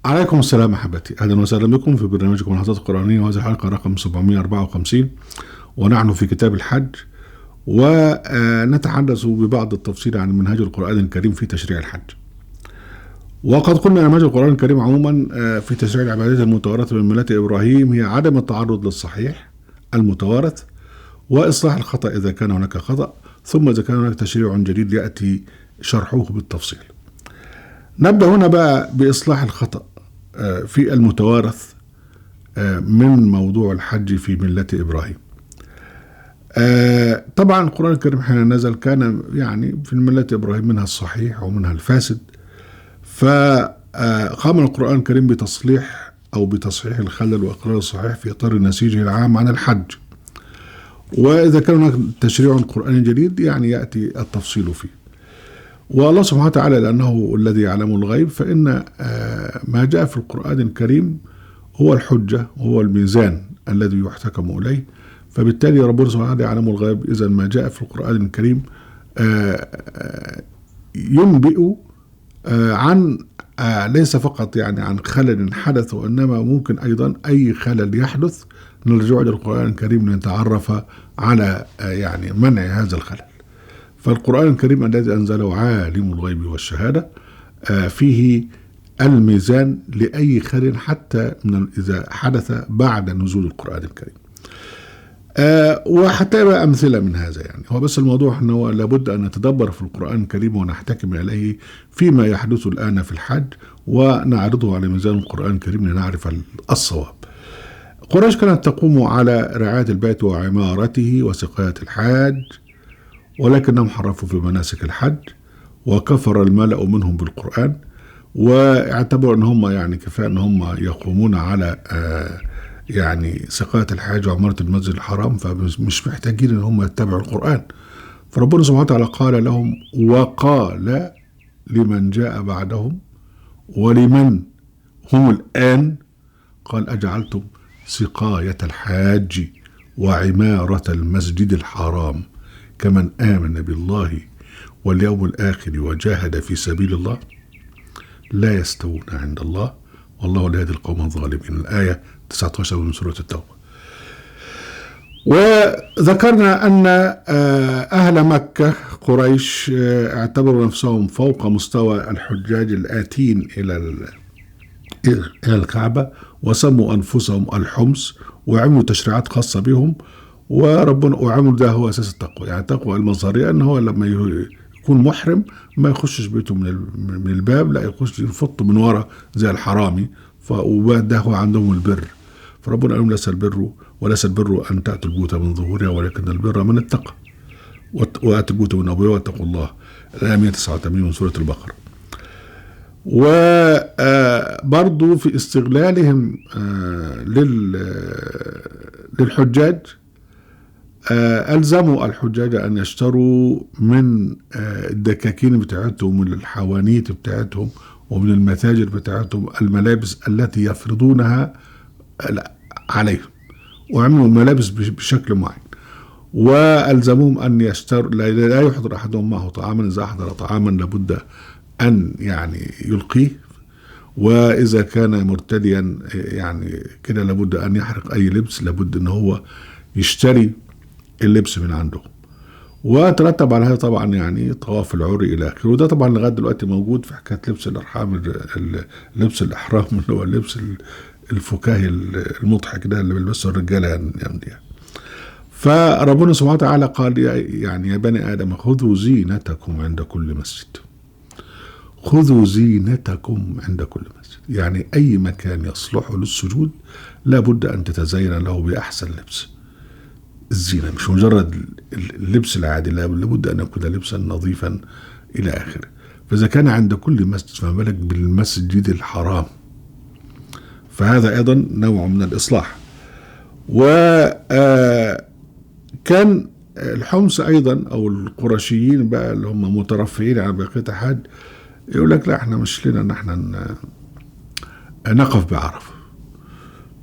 عليكم السلام أحبتي، أهلا وسهلا بكم في برنامجكم الحلقات القرآنية، وهذه الحلقة رقم 754 ونحن في كتاب الحج، ونتحدث ببعض التفصيل عن منهج القرآن الكريم في تشريع الحج. وقد قلنا أن منهج القرآن الكريم عموما في تشريع العبادات المتوارثة من ملة إبراهيم هي عدم التعرض للصحيح المتوارث وإصلاح الخطأ إذا كان هناك خطأ، ثم إذا كان هناك تشريع جديد يأتي شرحه بالتفصيل. نبدأ هنا بقى بإصلاح الخطأ في المتوارث من موضوع الحج في ملة إبراهيم. طبعا القرآن الكريم حين نزل كان يعني في ملة إبراهيم منها الصحيح ومنها الفاسد، فقام القرآن الكريم بتصليح أو بتصحيح الخلل وإقرار الصحيح في إطار نسيجه العام عن الحج. وإذا كان هناك تشريع قرآني جديد يعني يأتي التفصيل فيه. والله سبحانه وتعالى لأنه الذي يعلم الغيب، فإن ما جاء في القرآن الكريم هو الحجة وهو الميزان الذي يحتكم إليه، فبالتالي ربنا سبحانه وتعالى يعلم الغيب. إذا ما جاء في القرآن الكريم ينبئ عن ليس فقط يعني عن خلل حدث، وإنما ممكن أيضا أي خلل يحدث نرجع للقرآن الكريم لنتعرف على يعني منع هذا الخلل. فالقرآن الكريم الذي أنزله عالم الغيب والشهادة فيه الميزان لأي خلل حتى من إذا حدث بعد نزول القرآن الكريم. وحتى يبقى أمثلة من هذا. يعني هو بس الموضوع أنه لابد أن نتدبر في القرآن الكريم ونحتكم إليه فيما يحدث الآن في الحج، ونعرضه على ميزان القرآن الكريم لنعرف الصواب. قريش كانت تقوم على رعاية البيت وعمارته وسقاية الحاج، ولكنهم حرفوا في مناسك الحج وكفر الملأ منهم بالقرآن، واعتبروا ان هم يعني كفاية ان هم يقومون على يعني سقاية الحاج وعمارة المسجد الحرام، فمش محتاجين ان هم يتبعوا القرآن. فربنا سبحانه وتعالى قال لهم وقال لمن جاء بعدهم ولمن هم الآن، قال أجعلتم سقاية الحاج وعمارة المسجد الحرام كمن آمن بالله واليوم الآخر وجاهد في سبيل الله لا يستوون عند الله والله لا يهدي القوم الظالمين. الآية 19 من سورة التوبة. وذكرنا أن أهل مكة قريش اعتبروا نفسهم فوق مستوى الحجاج الآتين إلى الكعبة، وسموا أنفسهم الحمص، وعملوا تشريعات خاصة بهم. وربنا وعمل ده هو اساس التقوى، يعني التقوى المظهريه ان هو لما يكون محرم ما يخشش بيته من الباب، لا يخش يفط من ورا زي الحرامي، وده هو عندهم البر. فربنا قال لهم وليس البر ان تاتوا البيوت من ظهورها ولكن البر من اتقى واتوا البيوت من ابوابها واتقوا الله. الايه 189 من سوره البقره. وبرضو في استغلالهم للحجاج ألزموا الحجاج أن يشتروا من الدكاكين بتاعتهم ومن الحوانيت بتاعتهم ومن المتاجر بتاعتهم الملابس التي يفرضونها عليهم، وعملوا الملابس بشكل معين. وألزموهم أن يشتروا، لا يحضر أحدهم معه طعاما، إذا أحضر طعاما لابد أن يعني يلقيه، وإذا كان مرتديا يعني كده لابد أن يحرق أي لبس، لابد أن هو يشتري اللبس من عندهم. وترتب على هذا طبعا يعني طواف العري الى اخره، وده طبعا لغايه دلوقتي موجود في حكايه لبس الارحام، لبس الاحرام اللي هو اللبس الفكاهي المضحك ده اللي بيلبسه الرجاله يعني. فربنا سبحانه وتعالى قال يعني يا بني ادم خذوا زينتكم عند كل مسجد. خذوا زينتكم عند كل مسجد، يعني اي مكان يصلح للسجود لابد ان تتزين له باحسن لبس. الزينة مش مجرد اللبس العادي، لابد أن يكون لبسا نظيفا إلى آخره. فإذا كان عند كل مسجد فما بالك بالمسجد الحرام، فهذا أيضا نوع من الإصلاح. وكان الحمص أيضا أو القرشيين بقى اللي هم مترفعين عن بقية الحج يقول لك لا احنا مش لنا ان احنا نقف بعرفة.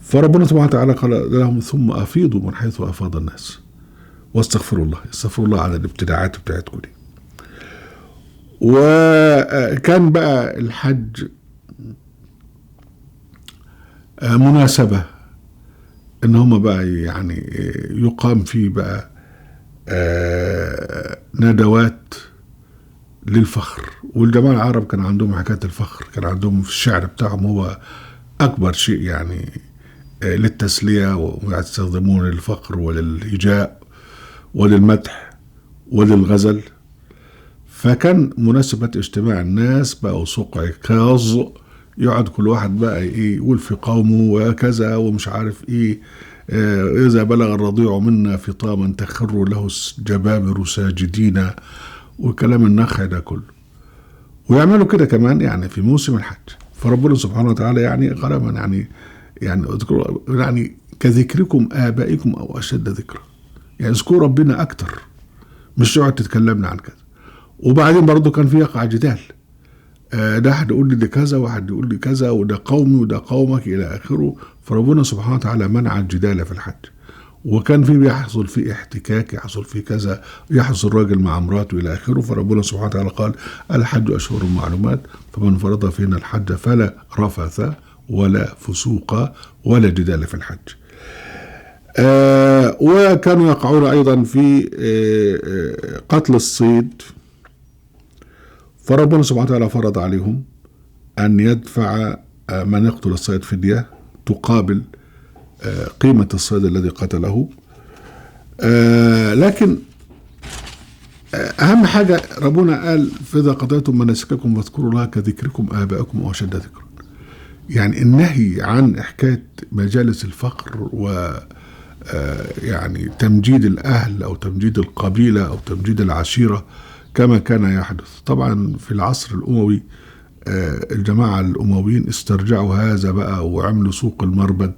فربنا سبحانه وتعالى قال لهم ثم أفيضوا من حيث أفاض الناس واستغفروا الله، استغفروا الله على الابتداعات بتاعتكم دي. وكان بقى الحج مناسبة ان هم بقى يعني يقام فيه بقى ندوات للفخر. والجماعة العرب كان عندهم حكاية الفخر، كان عندهم في الشعر بتاعهم هو أكبر شيء يعني للتسلية، ويستخدمون للفخر وللهجاء وللمدح وللغزل. فكان مناسبة اجتماع الناس بقى سوق عكاظ، يقعد كل واحد بقى ايه يقول في قومه وكذا ومش عارف ايه، إذا بلغ الرضيع منا فطاما تخر له الجبابر ساجدين، وكلام النخع ده كله. ويعملوا كده كمان يعني في موسم الحج. فربنا سبحانه وتعالى يعني قال يعني اذكروا يعني كذكركم آبائكم أو أشد ذكرا، يعني اذكروا ربنا أكتر، مش تقعد تتكلمنا عن كذا. وبعدين برضه كان في يقع جدال، ده حد يقول لي ده كذا وحد يقول لي كذا، وده قومي وده قومك إلى آخره. فربنا سبحانه وتعالى منع الجدال في الحج. وكان في بيحصل فيه احتكاك، يحصل فيه كذا، يحصل راجل مع مراته إلى آخره. فربنا سبحانه وتعالى قال الحج أشهر معلومات فمن فرض فينا الحج فلا رفث ولا فسوق ولا جدال في الحج. وكانوا يقعون أيضا في قتل الصيد. فربنا سبحانه وتعالى فرض عليهم أن يدفع من يقتل الصيد فدية تقابل قيمة الصيد الذي قتله. لكن أهم حاجة ربنا قال فإذا قضيتم مناسككم فاذكروا الله كذكركم آبائكم أو أشد ذكرا. يعني النهي عن حكاية مجالس الفقر و يعني تمجيد الأهل أو تمجيد القبيلة أو تمجيد العشيرة كما كان يحدث. طبعا في العصر الأموي الجماعة الأمويين استرجعوا هذا بقى وعملوا سوق المربد،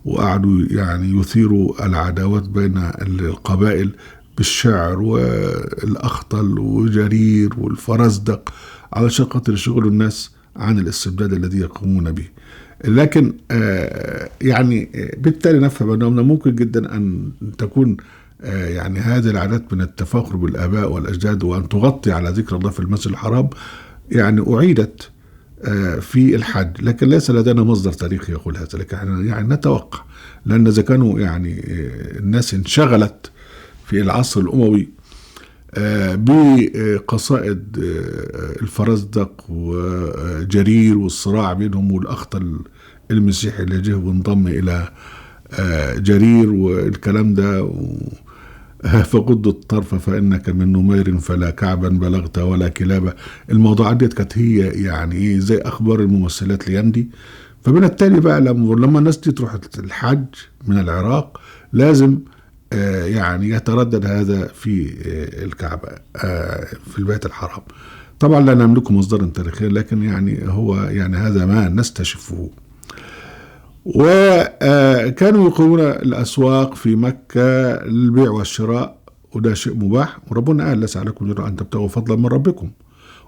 وقعدوا يعني يثيروا العداوات بين القبائل بالشعر والأخطل وجرير والفرزدق علشان خاطر يشغلوا الناس عن الاستبداد الذي يقومون به. لكن يعني بالتالي نفهم أنه ممكن جدا أن تكون يعني هذه العادات من التفاخر بالآباء والأجداد وأن تغطي على ذكر الله في المسجد الحرام يعني أعيدت في الحج، لكن ليس لدينا مصدر تاريخي يقول هذا. لكن احنا يعني نتوقع، لأن إذا كانوا يعني الناس انشغلت في العصر الأموي بقصائد الفرزدق وجرير والصراع بينهم، والأخطل المسيحي اللي جه وانضم إلى جرير والكلام ده، فقد الطرف فإنك من نمير فلا كعبا بلغت ولا كلابة. الموضوعات دي كانت هي يعني ايه زي أخبار الممثلات ليندي. فمن التالي بقى لما الناس دي تروح الحج من العراق لازم يعني يتردد هذا في الكعبة في البيت الحرام. طبعا لا نملك مصدرا تاريخيا، لكن يعني هو يعني هذا ما نستشفه. وكانوا يقيمون الأسواق في مكة للبيع والشراء، وده شيء مباح. وربنا قال ليس عليكم جناح أن تبتغوا فضلا من ربكم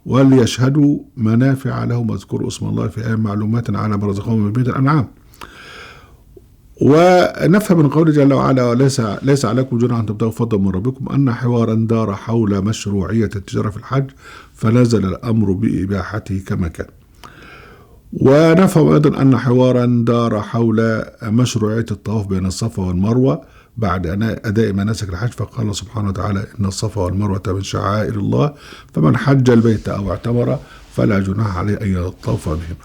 وليشهدوا منافع لهم واذكروا اسم الله في أيام معلومات على ما رزقهم من بيت الأنعام. ونفهم من قوله جل وعلا ليس عليكم جناح أن تبتغوا فضلا من ربكم أن حوارا دار حول مشروعية التجارة في الحج فنزل الأمر بإباحته كما كان. ونفهم أيضا أن حوارا دار حول مشروعية الطواف بين الصفا والمروة بعد أداء مناسك الحج، فقال سبحانه وتعالى إن الصفا والمروة من شعائر الله فمن حج البيت أو اعتمر فلا جناح عليه أن يطوف بهما.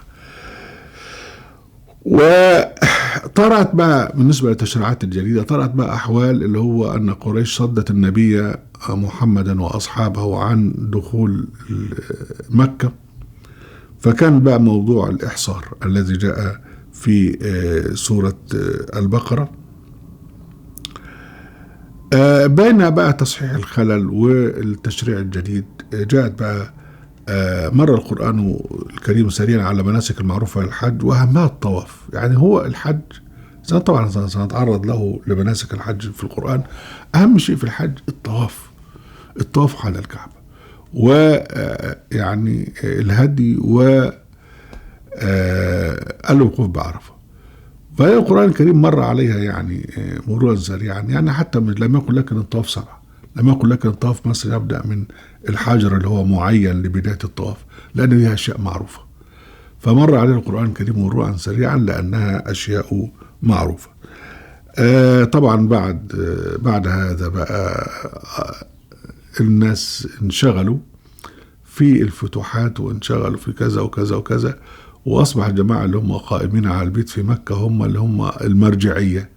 وطرأت بقى بالنسبة للتشريعات الجديدة، طرأت بقى أحوال اللي هو أن قريش صدت النبي محمدا وأصحابه عن دخول مكة. فكان بقى موضوع الإحصار الذي جاء في سورة البقرة. بين بقى تصحيح الخلل والتشريع الجديد جاءت بقى مر القرآن الكريم سريعا على مناسك المعروفة للحج وأهمها الطواف. يعني هو الحج طبعا سنتعرض له لمناسك الحج في القرآن. أهم شيء في الحج الطواف على الكعبة ويعني الهدي والوقوف بعرفة. فهي القرآن الكريم مر عليها يعني مرورا سريعا، يعني حتى لم يقل لك ان الطواف 7، لم يقل لك ان الطواف مثلا يبدأ من الحجر اللي هو معين لبداية الطواف، لأن دي أشياء معروفة. فمر عليه القرآن الكريم مرورا سريعا لأنها أشياء معروفة. طبعا بعد هذا بقى الناس انشغلوا في الفتوحات وانشغلوا في كذا وكذا وكذا، وأصبح الجماعة اللي هم قائمين على البيت في مكة هم اللي هم المرجعية،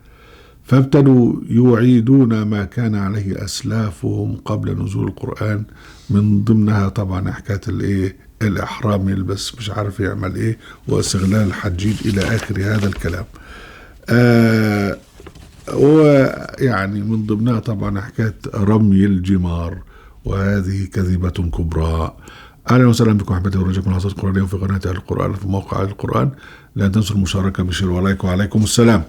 فابتدوا يعيدون ما كان عليه أسلافهم قبل نزول القرآن، من ضمنها طبعا حكاية الإحرام يلبس مش عارف يعمل إيه، واستغلال الحجيج إلى آخر هذا الكلام. ويعني من ضمنها طبعا حكاية رمي الجمار، وهذه كذبة كبرى. أهلا وسهلا بكم أحبتي ورجاكم الحصاد القرآنية في قناة أهل القرآن في موقع أهل القرآن. لا تنسوا المشاركة بالشير واللايك، وعليكم السلام.